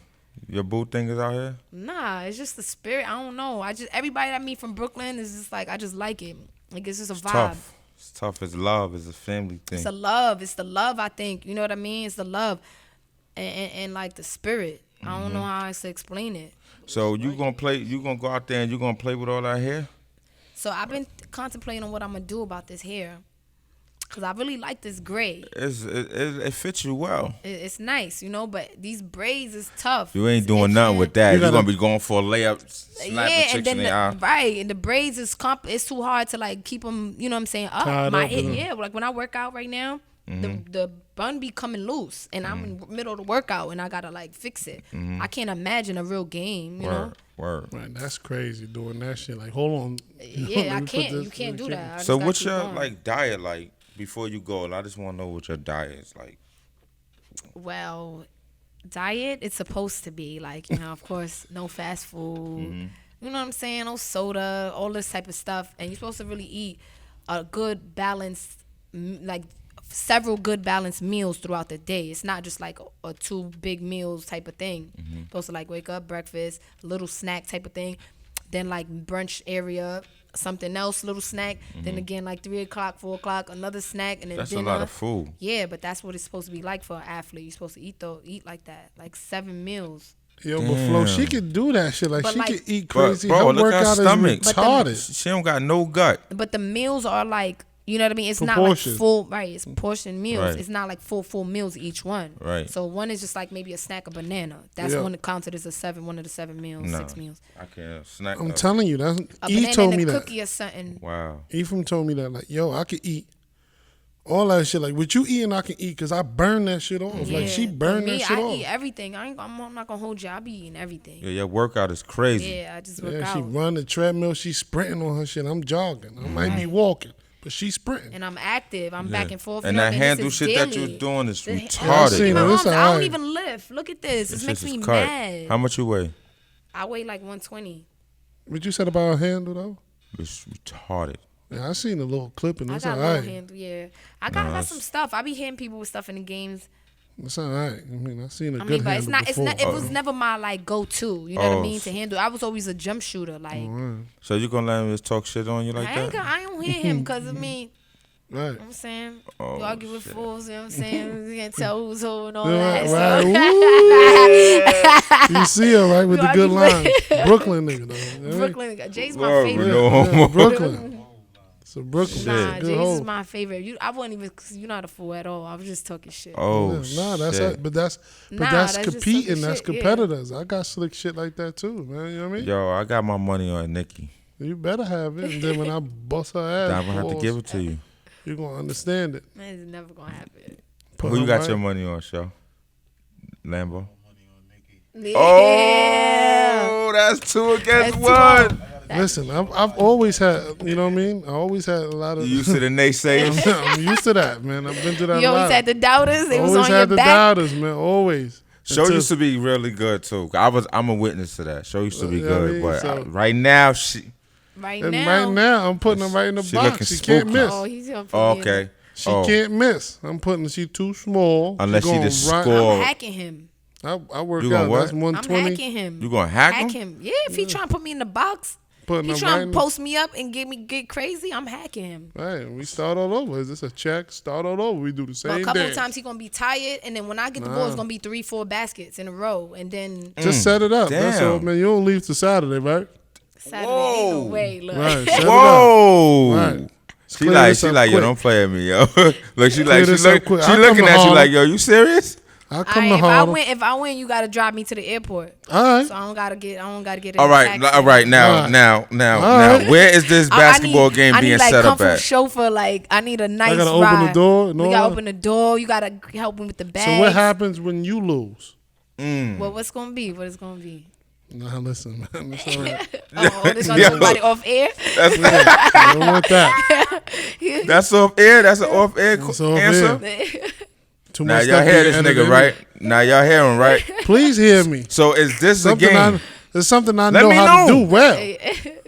Your boo thing is out here? Nah, it's just the spirit. I don't know. Everybody I meet from Brooklyn is just like I just like it. Like it's just a vibe. Tough. It's tough. It's love. It's a family thing. It's a love. It's the love. I think you know what I mean. It's the love, and like the spirit. I don't know how else to explain it. So you gonna play? You gonna go out there and you gonna play with all that hair? So I've been contemplating on what I'm gonna do about this hair, cause I really like this gray. It fits you well. It's nice, you know. But these braids is tough. You ain't It's doing nothing itching. with that. You You're gotta- gonna be going for a layup, slapping Yeah, chicks and then in the eye. right, and the braids is it's too hard to like keep them. You know what I'm saying? Up Tied my up, head. yeah. Yeah, like when I work out right now, the bun be coming loose, and I'm in the middle of the workout, and I gotta like fix it. I can't imagine a real game. You know? Word. Man, that's crazy doing that shit. Like, hold on. Yeah, Let I me put can't. this- You can't do that. I just So gotta what's keep your going. like diet like before you go? I just want to know what your diet is like. Well, diet, it's supposed to be like, you know, of course, no fast food. You know what I'm saying? No soda, all this type of stuff. And you're supposed to really eat a good balanced, like several good balanced meals throughout the day. It's not just like a two big meals type of thing. Supposed to like wake up, breakfast, a little snack type of thing. Then like brunch area, something else, little snack. Then again, like 3 o'clock, 4 o'clock, another snack, and then That's dinner. a lot of food. Yeah, but that's what it's supposed to be like for an athlete. You're supposed to eat like that, like 7 meals. Yo, but Flo, she Damn. could do that shit. Like, But she like- could eat But, crazy. bro, her look at her workout stomach. is retarded. She don't got no gut. But the meals are like, you know what I mean? It's not like Proportion. full, right? It's portion meals. Right. It's not like full meals each one. Right. So one is just like maybe a snack of banana. That's Yeah. one that counted as one of the 7 meals, No, 6 meals. I can't snack. I'm up. telling you, that's A E banana told and me a that. cookie or something. Wow. Ephraim told me that, like, yo, I could eat all that shit. Like, what you eating, I can eat because I burn that shit off. Like, she but burned me, that shit I off. eat everything. I'm not gonna hold you. I be eating everything. Yeah, your workout is crazy. Yeah, I just work Yeah, she out. run the treadmill. She sprinting on her shit. I'm jogging. I might be walking, but she sprinting. And I'm active. I'm back and forth. And you know, that this handle is shit that daily. you're doing is The- I retarded. seen My it. bro. It's arms, I don't alright. even lift. Look at this. This This makes shit me is cut. mad. How much you weigh? I weigh like 120. What you said about her handle though? It's retarded. Yeah, I seen a little clip and I it's got a alright. little handle, yeah. I got some stuff. I be hitting people with stuff in the games. It's alright. I mean, I seen a I good mean, but handle before. it was never my like go to. You know what Oh. I mean? To handle. I was always a jump shooter. Like So you gonna let him just talk shit on you like that? I don't hit him because I mean, Right. you know what I'm saying, Oh, you argue with shit. fools. You know what I'm saying? You can't tell who's who and all Right, that. right. Ooh. You see her right with You the good argue line. Brooklyn nigga though. You know what I mean? Brooklyn, Jay's my Word, favorite. we know. Yeah, Brooklyn. So Brooklyn. Nah, Good Jay's is hoe. my favorite. I wasn't even. You're not a fool at all. I was just talking shit. Oh Nah, that's shit. but that's Nah, that's that's just competing. some That's shit, yeah. competitors. I got slick shit like that too, man. You know what I mean? Yo, I got my money on Nikki. You better have it. And then when I bust her ass, I'm gonna have to balls, give it to you. you gonna understand it. Man, it's never gonna happen. Put Who you her got right. your money on, show? Lambo. Yeah. Oh, that's 2 against That's 1. Listen, I've always had, you know what I mean? I always had a lot of. You used to the naysayers. I'm used to that, man. I've been to that. You a always lot. had the doubters. They was always on your had the back. doubters, man. Always. Show Until- used to be really good too. I'm a witness to that. Show used to be Yeah, I good, mean, but so- right now she Right And now. right now, I'm putting her right in the She box. looking She can't spooky. miss. Oh, he's gonna put oh, me in okay. She Oh, can't miss. I'm putting. She too small. Unless she gonna just run- score. I'm hacking him. I work You gonna out. what? That's I'm 120. hacking him. You gonna hack Hack him? him. Yeah, if he trying to put me in the box. putting He them trying right. to post me up and get crazy. I'm hacking him. Right, we start all over. Is this a check? Start all over. We do the same But a couple dance. of times he gonna be tired, and then when I get the ball, it's gonna be 3-4 baskets in a row, and then Just set it up. That's Damn. all, man. You don't leave till Saturday, right? Saturday ain't no Whoa. way. Look. Right. Set Whoa. it up. Right. She Clear like, this she up like, yo, quick. don't play at me, yo. Look, she Clear like, this up quick. she I come looking to at you Harlem. like, yo, you serious? I'll come to If Harlem. if I win, you gotta drive me to the airport. All right. So I don't gotta get. In All a right, taxi. all right. Now, All right. now, All right. where is this basketball game I need, being like, set up comfort at? chauffeur. Like I need a nice gotta ride. open the door and We all gotta that? open the door. You gotta help him with the bags. So what happens when you lose? Well, what's gonna be? What is gonna be? Nah, listen, man. It's all right. Oh, this gonna somebody off air. I don't want that. That's off air. That's an off air It's off answer. air. Too Now much y'all stuff hear being this edited nigga, in. right? Now y'all hear him, right? Please hear me. So is this a Something game? It's something I Let know me how to know. do well.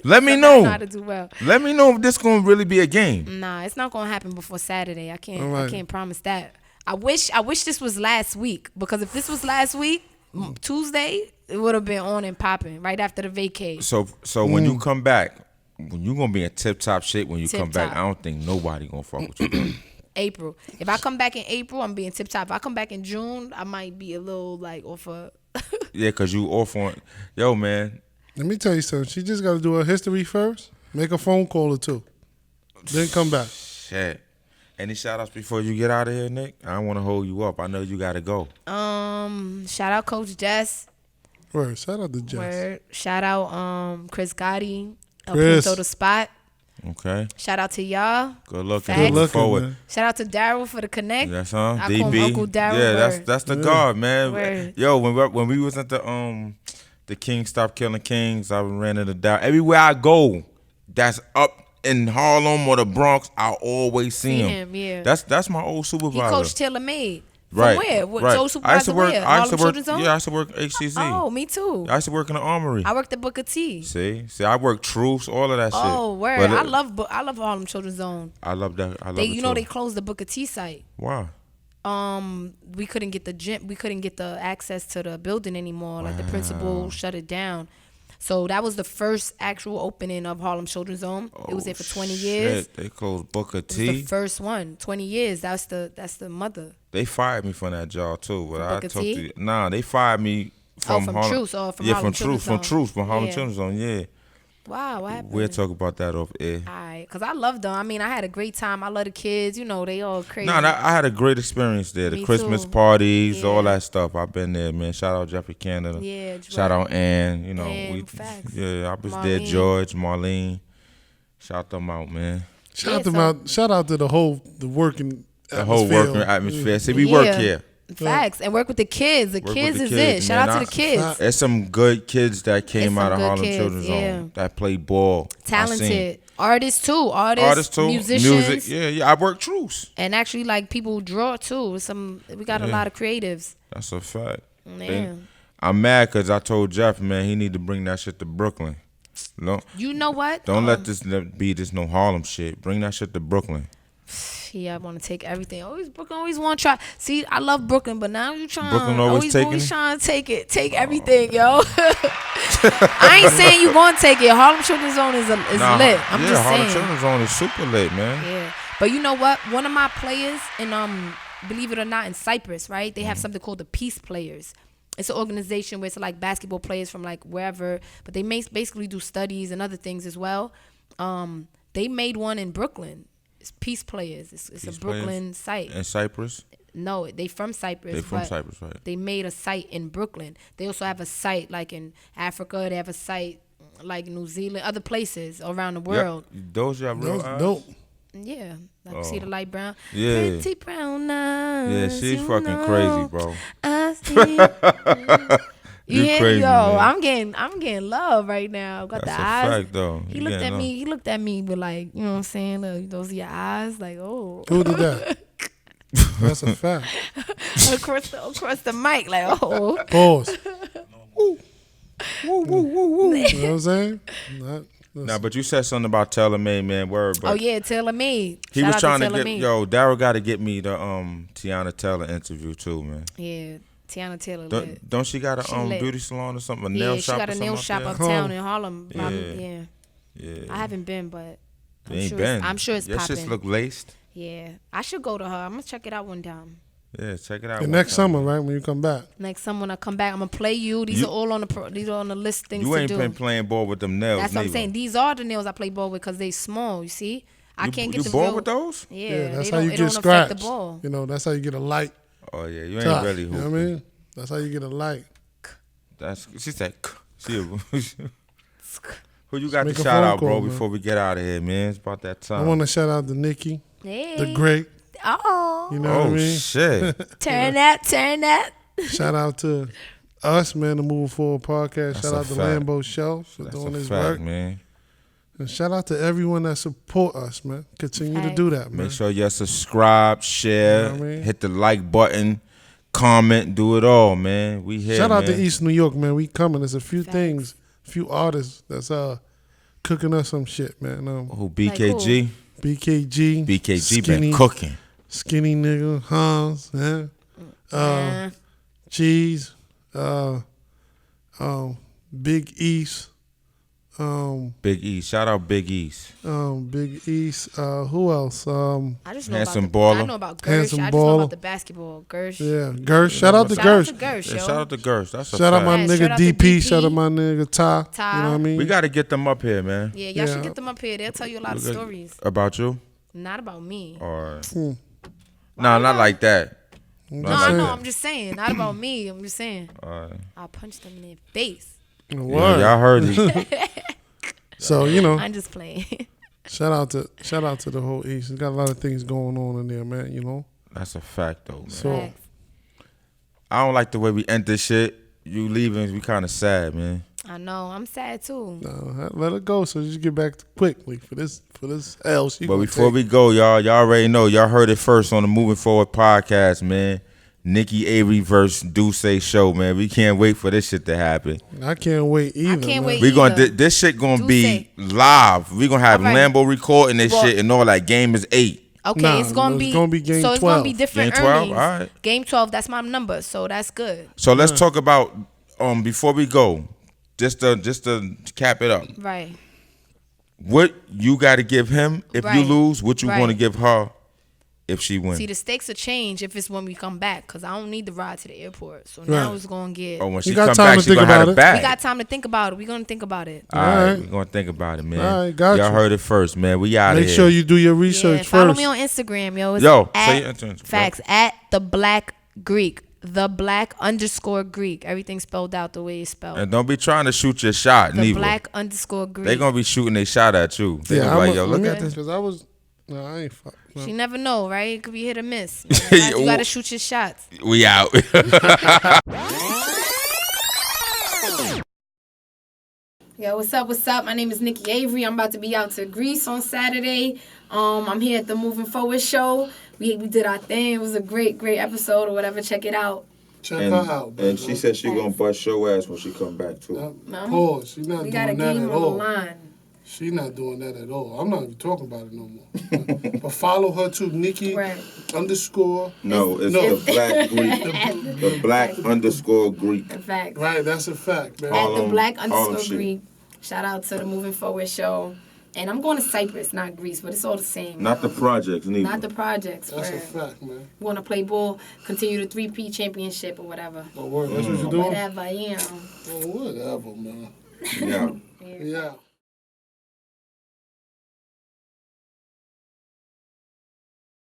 Let me I know how know. to do well. Let me know if this gonna really be a game. Nah, it's not gonna happen before Saturday. I can't. All right. I can't promise that. I wish this was last week, because if this was last week, Tuesday, it would have been on and popping right after the vacay. So when you come back, when you gonna be in tip top shape when you come back, Tip-top. I don't think nobody gonna fuck with you. April. If I come back in April, I'm being tip top. If I come back in June, I might be a little like off a. Yeah, cause you off on. Yo, man. Let me tell you something. She just got to do her history first. Make a phone call or two. Then come back. Shit. Any shout outs before you get out of here, Nick? I don't want to hold you up. I know you gotta go. Shout out Coach Jess. Word. Shout out to Jess. Word. Shout out Chris Gotti. El Chris. Punto the Spot. Okay. Shout out to y'all. Good luck. Facts. Good Good looking, forward. man. Shout out to Daryl for the connect. That's huh? I call him DB. Uncle Daryl. Yeah, Word. that's the guard, man. Word. Yo, when we was at the King Stop Killing Kings, I ran into Daryl. Everywhere I go, that's up in Harlem or the Bronx, I always see him. Yeah. That's my old He supervisor. coached Taylor Made. Right. From where? What, right. Joe supervisor where? Harlem Children's Zone? Yeah, I used to work HCC. Oh, me too. I used to work in the Armory. I worked at Booker T. See, I work truths, all of that shit. Oh, word. But I love Harlem Children's Zone. I love that. I love They, it you know, too. they closed the Booker T site. Why? We couldn't get the gym. We couldn't get the access to the building anymore. Like the principal shut it down. So that was the first actual opening of Harlem Children's Zone. It was there for 20 years. Shit, they closed Booker It was T. the first one. 20 years. That's the mother. They fired me from that job too. But From I Booker talked T? to you. Nah, they fired me from from Harlem. Truth, or from yeah, Harlem from Truth, from Children's Zone. Truth, from Harlem Yeah. Children's Zone. Yeah, Wow, what happened? we'll talk about that off air. Alright, cause I love them. I mean, I had a great time. I love the kids. You know, they all crazy. Nah, I had a great experience there. The Me Christmas too. parties, all Yeah. that stuff. I've been there, man. Shout out Jeffrey Canada. Yeah, Shout right. out Ann. You know, Ann, facts. yeah, I was there. Marlene. George, Marlene. Shout them out, man. Shout Yeah, them out. Shout out to the working The whole atmosphere. working atmosphere. See, we work here. Facts, and work with the kids. The Work with kids the is kids, it. Shout man. out to the kids. There's some good kids that came It's out some of good Harlem kids, Children's yeah. Zone that play ball. I seen Talented artists too. artists too, musicians, music. Yeah. I work truths. and actually like people who draw too. We got a Yeah. lot of creatives. That's a fact. Man. I'm mad because I told Jeff, man, he need to bring that shit to Brooklyn. No, You know what? don't let this be this no Harlem shit. Bring that shit to Brooklyn. Yeah, I want to take everything. Brooklyn always want to try. See, I love Brooklyn, but now you trying. Brooklyn always taking it? trying to take it. Take everything, yo. I ain't saying you gonna take it. Harlem Children's Zone is lit. I'm just Harlem saying. Children's Zone is super lit, man. Yeah, but you know what? One of my players in believe it or not, in Cyprus, right? They have something called the Peace Players. It's an organization where it's like basketball players from like wherever, but they basically do studies and other things as well. They made one in Brooklyn. It's Peace Players. It's Peace a Brooklyn Players? site. In Cyprus? No, they from Cyprus. They from but Cyprus, right? They made a site in Brooklyn. They also have a site like in Africa. They have a site like New Zealand, other places around the world. Yep. Those y'all real Those eyes? dope. Yeah, like see the light brown. Yeah. Pretty brown eyes. Yeah, she's you fucking know. crazy, bro. I see. You Yeah, crazy, yo, man. I'm getting love right now. Got That's the a eyes. fact, though. He You looked getting at love. me. He looked at me with like, you know what I'm saying? Look, those are your eyes. Like, oh, Who did that? That's a fact. across the mic. Like, oh. Pause. Woo, woo, woo, woo. You know what I'm saying? Nah, but you said something about Taylor Made, man. Word, but Oh yeah, Taylor Made. he Shout was out trying to Taylor get Made. Daryl got to get me the Tiana Taylor interview too, man. Yeah, Tiana Taylor. lit. Don't she got She a lit. beauty salon or something? A Yeah, nail she shop got or a something nail shop there? uptown in Harlem. Yeah. Yeah. Yeah. I haven't been, but You ain't been. I'm sure it's Your popping. shits look laced. Yeah, I should go to her. I'm gonna check it out one time. Yeah, check it out. The next summer, right, when you come back. Next summer when I come back, I'm gonna play you. These are all on the list things You to ain't do. been playing ball with them nails. That's what I'm neither. saying. These are the nails I play ball with because they small. You see, I can't get you the born real. with those? Yeah, that's they how you it get don't scratched. affect the ball. You know, that's how you get a light. Oh yeah, you ain't Tough, really you hooping. know what I mean? That's how you get a light. She said. Who you got to Make a shout phone out, bro? call, man. Before we get out of here, man. It's about that time. I want to shout out to Nikki, Hey. the great. Oh. You know what I mean? Shit. Turn that. Shout out to us, man, the Moving Forward podcast. That's Shout a out to fact. Lambo Show for That's doing a his fact, work. man. And shout out to everyone that support us, man. Continue to do that, man. Make sure you subscribe, share, You know what I mean? hit the like button, comment, do it all, man. We here, Shout out man. to East New York, man. We coming. There's a few Facts. things, a few artists that's cooking us some shit, man. Who, BKG? BKG. BKG been cooking. Skinny nigga, Hans, Cheese, Big East, Big East. Shout out Big East. Big East. Who else? I just know Handsome about baller. I know about Gersh. Handsome I just know baller. about the basketball. Gersh. Yeah, Gersh. Shout out to Shout out Gersh. to Gersh, Yeah, yo. shout out to Gersh. That's a Shout out fact. my Yeah, nigga shout out to DP. DP. Shout out my nigga Ty. Ty. You know what I mean? We got to get them up here, man. Yeah, y'all should Yeah. get them up here. They'll tell you a lot of stories. About you? Not about me. Or Hmm. No, not like that. No, Not I like know. that. I'm just saying. Not about me. I'm just saying. Alright. I'll punch them in their face. Yeah, Word. y'all heard it. So you know, I'm just playing. shout out to the whole East. It's got a lot of things going on in there, man. You know. That's a fact, though, man. So Facts. I don't like the way we end this shit. You leaving, we kind of sad, man. I know. I'm sad too. let it go. So just get back quickly for this L. But before we go, y'all already know. Y'all heard it first on the Moving Forward podcast, man. Niki Avery versus Duce show, man. We can't wait for this shit to happen. I can't wait either. I can't man. wait. We gonna either. this shit gonna be Duce. live. We gonna have All right. Lambo recording this Well- shit and all that. Game is 8. Okay, Nah, it's gonna be game so it's 12. gonna be different Game 12? earnings. All right. Game 12, that's my number, so that's good. So let's talk about before we go, just to cap it up. Right. What you got to give him if you Right. lose? What you Right. want to give her if she wins? See, the stakes will change if it's when we come back, because I don't need the ride to the airport. So Right. now it's gonna get. Oh, when she got come time back, to she think gonna have about it it. back. We got time to think about it. We're gonna think about it. All right, Alright. we gonna think about it, man. All right, got Y'all you. heard it first, man. We out of Make here. sure you do your research Yeah, follow first. me on Instagram, yo. It's Yo, at, say your Instagram. facts at the Black Greek, the Black _ Greek. Everything spelled out the way it's spelled. And don't be trying to shoot your shot, The neither. Black _ Greek. They gonna be shooting their shot at you. They gonna be like, yo, look at this. Because I was, no, I ain't fuck. No. You never know, right? It could be hit or miss. You gotta shoot your shots. We out. Yo, what's up? What's up? My name is Niki Avery. I'm about to be out to Greece on Saturday. I'm here at the Moving Forward show. We did our thing. It was a great episode or whatever. Check it out. Check her out. bro. and she said she gonna bust your ass when she come back too. Pause. She's not We doing got a that game at on the all. line. She's not doing that at all. I'm not even talking about it no more. But follow her too, Nikki Right. No, _ it's No. the Black Greek. The Black _ Greek. In fact, Right, that's a fact, man. All at the them- Black all them _ shit. Greek. Shout out to the Moving Forward show. And I'm going to Cyprus, not Greece, but it's all the same. Not the projects, neither. Not the projects. That's a Word. fact, man. Want to play ball, continue the 3P championship or whatever. Oh, word. That's what you're doing? Whatever, yeah. Oh, whatever, man. Yeah. Yeah.